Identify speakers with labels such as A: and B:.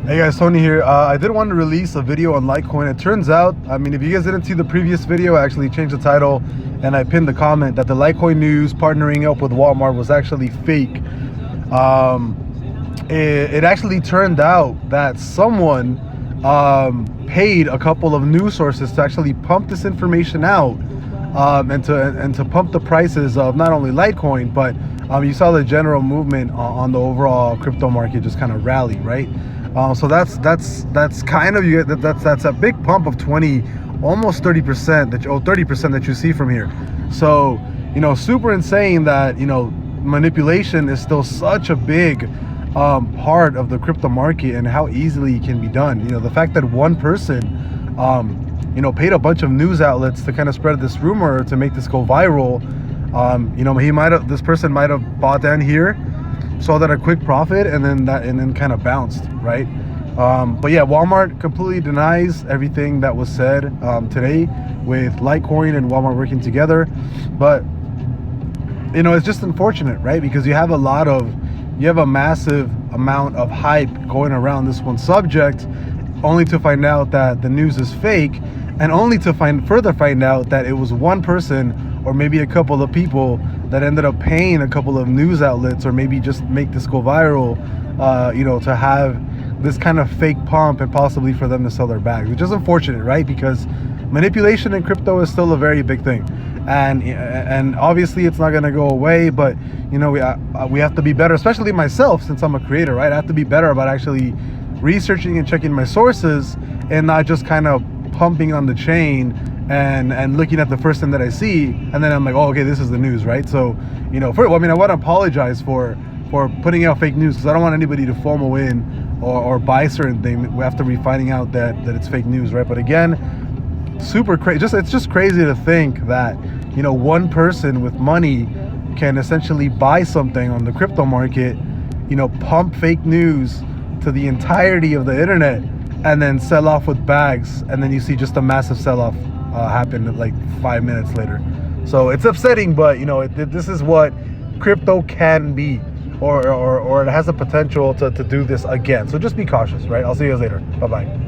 A: Hey guys, Tony here. I did want to release a video on Litecoin. It turns out, if you guys didn't see the previous video, I actually changed the title and I pinned the comment that the Litecoin news partnering up with Walmart was actually fake. It actually turned out that someone paid a couple of news sources to actually pump this information out and to pump the prices of not only Litecoin, but you saw the general movement on the overall crypto market just kind of rally, right? So that's kind of that's a big pump of 20, almost 30% 30% that you see from here. So super insane that manipulation is still such a big part of the crypto market and how easily it can be done. The fact that one person paid a bunch of news outlets to kind of spread this rumor to make this go viral. This person might have bought in here, saw that a quick profit, and then kind of bounced, right? But yeah, Walmart completely denies everything that was said today with Litecoin and Walmart working together. But it's just unfortunate, right? Because you have a massive amount of hype going around this one subject, only to find out that the news is fake, and only to further find out that it was one person or maybe a couple of people that ended up paying a couple of news outlets, or maybe just make this go viral, to have this kind of fake pump and possibly for them to sell their bags, which is unfortunate, right? Because manipulation in crypto is still a very big thing, and obviously it's not going to go away. But we have to be better, especially myself, since I'm a creator, right? I have to be better about actually researching and checking my sources, and not just kind of pumping on the chain and looking at the first thing that I see, and then I'm like, oh, okay, this is the news, right? So I want to apologize for putting out fake news, because I don't want anybody to FOMO in or buy certain things after finding out that it's fake news, right? But again, super crazy. It's just crazy to think that one person with money can essentially buy something on the crypto market, pump fake news to the entirety of the internet, and then sell off with bags, and then you see just a massive sell-off happen like 5 minutes later. So it's upsetting, but this is what crypto can be, or it has the potential to do this again. So just be cautious, right? I'll see you guys later. Bye-bye.